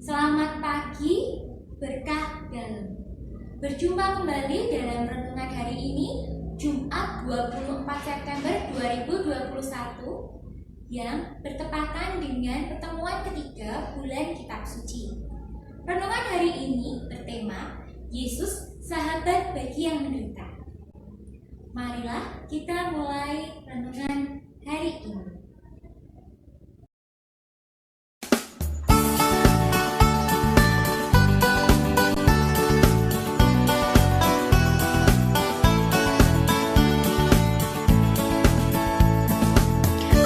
Selamat pagi, berkah dalam. Berjumpa kembali dalam renungan hari ini, Jumat 24 September 2021 yang bertepatan dengan pertemuan ketiga bulan Kitab Suci. Renungan hari ini bertema Yesus, sahabat bagi yang menderita. Marilah kita mulai renungan hari ini.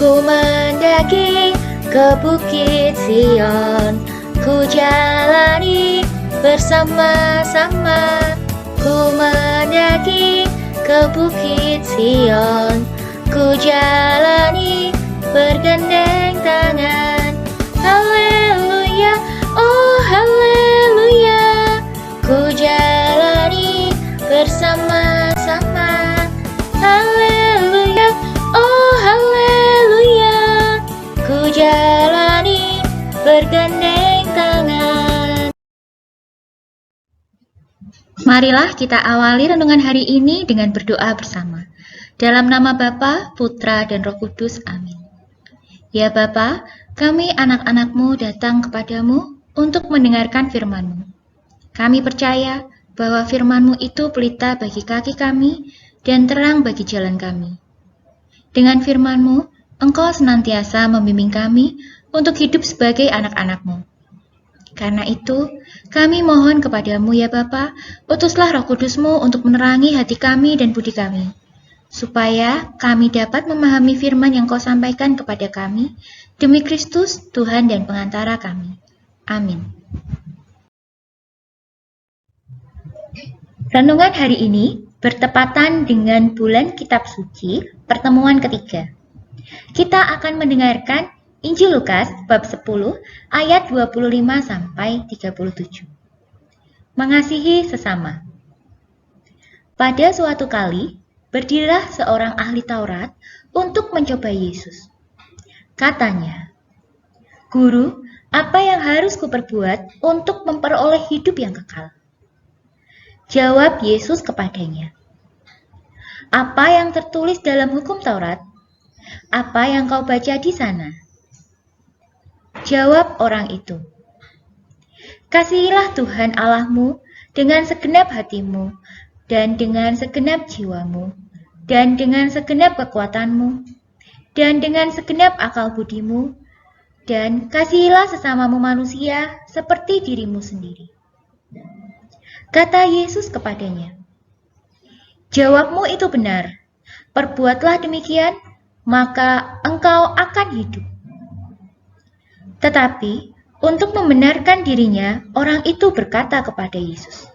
Ku mendaki ke Bukit Sion, ku jalani bersama-sama. Ku mendaki ke Bukit Sion, ku jalani bergandeng tangan. Haleluya, oh haleluya, ku jalani bersama-sama. Haleluya, oh haleluya, ku jalani bergandeng tangan. Marilah kita awali renungan hari ini dengan berdoa bersama. Dalam nama Bapa, Putra, dan Roh Kudus. Amin. Ya Bapa, kami anak-anak-Mu datang kepadamu untuk mendengarkan firman-Mu. Kami percaya bahwa firman-Mu itu pelita bagi kaki kami dan terang bagi jalan kami. Dengan firman-Mu, Engkau senantiasa membimbing kami untuk hidup sebagai anak-anak-Mu. Karena itu, kami mohon kepadamu ya Bapa, utuslah Roh Kudus-Mu untuk menerangi hati kami dan budi kami, supaya kami dapat memahami firman yang Kau sampaikan kepada kami, demi Kristus, Tuhan dan pengantara kami. Amin. Renungan hari ini bertepatan dengan bulan Kitab Suci, pertemuan ketiga. Kita akan mendengarkan Injil Lukas bab 10 ayat 25 sampai 37. Mengasihi sesama. Pada suatu kali, berdirilah seorang ahli Taurat untuk mencoba Yesus. Katanya, "Guru, apa yang harus kuperbuat untuk memperoleh hidup yang kekal?" Jawab Yesus kepadanya, "Apa yang tertulis dalam hukum Taurat? Apa yang kau baca di sana?" Jawab orang itu, "Kasihilah Tuhan Allahmu dengan segenap hatimu, dan dengan segenap jiwamu, dan dengan segenap kekuatanmu, dan dengan segenap akal budimu, dan kasihilah sesamamu manusia seperti dirimu sendiri." Kata Yesus kepadanya, "Jawabmu itu benar. Perbuatlah demikian, maka engkau akan hidup." Tetapi untuk membenarkan dirinya, orang itu berkata kepada Yesus,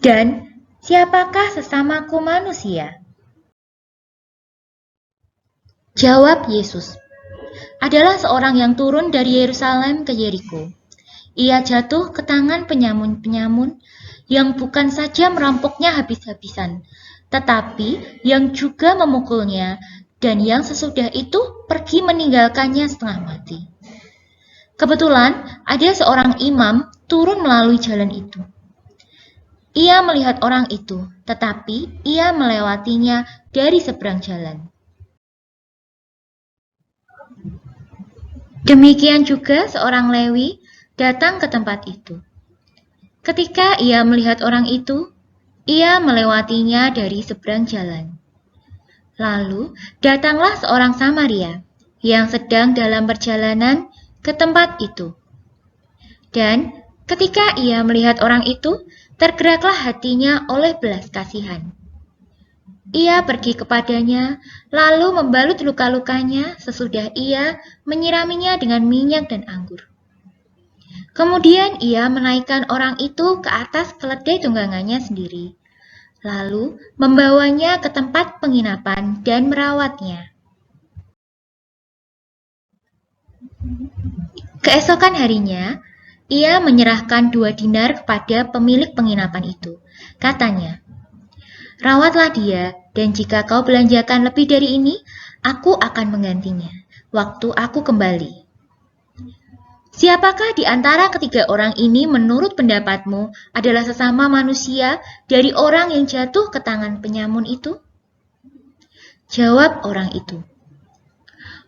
"Dan siapakah sesamaku manusia?" Jawab Yesus, "Adalah seorang yang turun dari Yerusalem ke Yeriko. Ia jatuh ke tangan penyamun-penyamun yang bukan saja merampoknya habis-habisan, tetapi yang juga memukulnya, dan yang sesudah itu pergi meninggalkannya setengah mati. Kebetulan ada seorang imam turun melalui jalan itu. Ia melihat orang itu, tetapi ia melewatinya dari seberang jalan. Demikian juga seorang Lewi datang ke tempat itu. Ketika ia melihat orang itu, ia melewatinya dari seberang jalan. Lalu datanglah seorang Samaria yang sedang dalam perjalanan ke tempat itu. Dan ketika ia melihat orang itu, tergeraklah hatinya oleh belas kasihan. Ia pergi kepadanya, lalu membalut luka-lukanya sesudah ia menyiraminya dengan minyak dan anggur. Kemudian ia menaikkan orang itu ke atas keledai tunggangannya sendiri, lalu membawanya ke tempat penginapan dan merawatnya. Keesokan harinya, ia menyerahkan 2 dinar kepada pemilik penginapan itu. Katanya, "Rawatlah dia, dan jika kau belanjakan lebih dari ini, aku akan menggantinya waktu aku kembali." Siapakah di antara ketiga orang ini menurut pendapatmu adalah sesama manusia dari orang yang jatuh ke tangan penyamun itu? Jawab orang itu,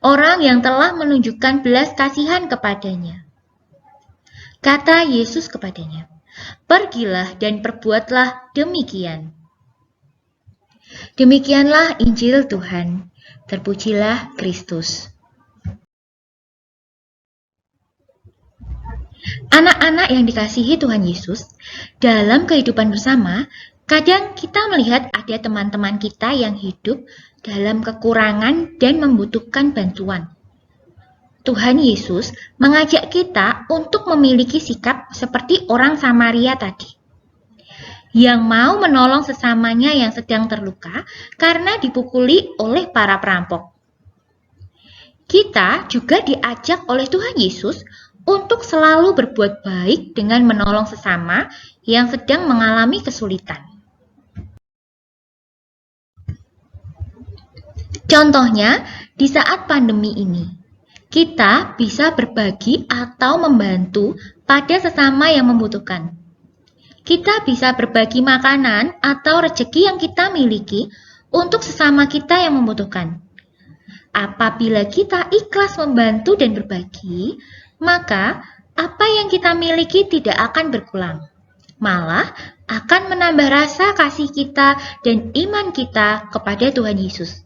orang yang telah menunjukkan belas kasihan kepadanya. Kata Yesus kepadanya, pergilah dan perbuatlah demikian. Demikianlah Injil Tuhan. Terpujilah Kristus. Anak-anak yang dikasihi Tuhan Yesus, dalam kehidupan bersama, kadang kita melihat ada teman-teman kita yang hidup dalam kekurangan dan membutuhkan bantuan. Tuhan Yesus mengajak kita untuk memiliki sikap seperti orang Samaria tadi, yang mau menolong sesamanya yang sedang terluka karena dipukuli oleh para perampok. Kita juga diajak oleh Tuhan Yesus untuk selalu berbuat baik dengan menolong sesama yang sedang mengalami kesulitan. Contohnya, di saat pandemi ini, kita bisa berbagi atau membantu pada sesama yang membutuhkan. Kita bisa berbagi makanan atau rezeki yang kita miliki untuk sesama kita yang membutuhkan. Apabila kita ikhlas membantu dan berbagi, maka apa yang kita miliki tidak akan berkurang. Malah akan menambah rasa kasih kita dan iman kita kepada Tuhan Yesus.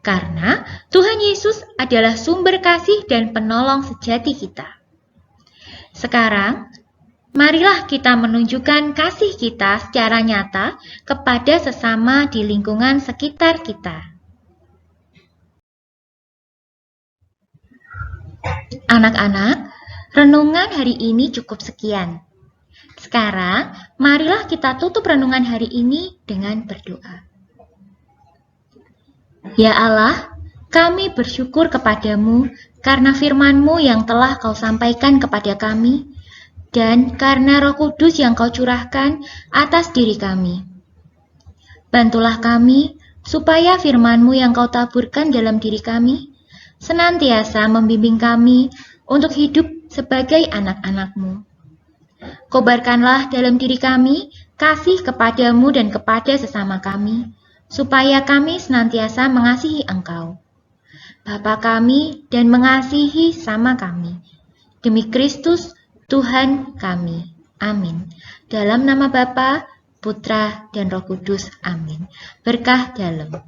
Karena Tuhan Yesus adalah sumber kasih dan penolong sejati kita. Sekarang, marilah kita menunjukkan kasih kita secara nyata kepada sesama di lingkungan sekitar kita. Anak-anak, renungan hari ini cukup sekian. Sekarang, marilah kita tutup renungan hari ini dengan berdoa. Ya Allah, kami bersyukur kepadamu karena firman-Mu yang telah Kau sampaikan kepada kami, dan karena Roh Kudus yang Kau curahkan atas diri kami. Bantulah kami, supaya firman-Mu yang Kau taburkan dalam diri kami, senantiasa membimbing kami untuk hidup sebagai anak-anak-Mu. Kobarkanlah dalam diri kami kasih kepadamu dan kepada sesama kami, supaya kami senantiasa mengasihi Engkau, Bapa kami, dan mengasihi sama kami. Demi Kristus, Tuhan kami. Amin. Dalam nama Bapa, Putra, dan Roh Kudus. Amin. Berkah dalam.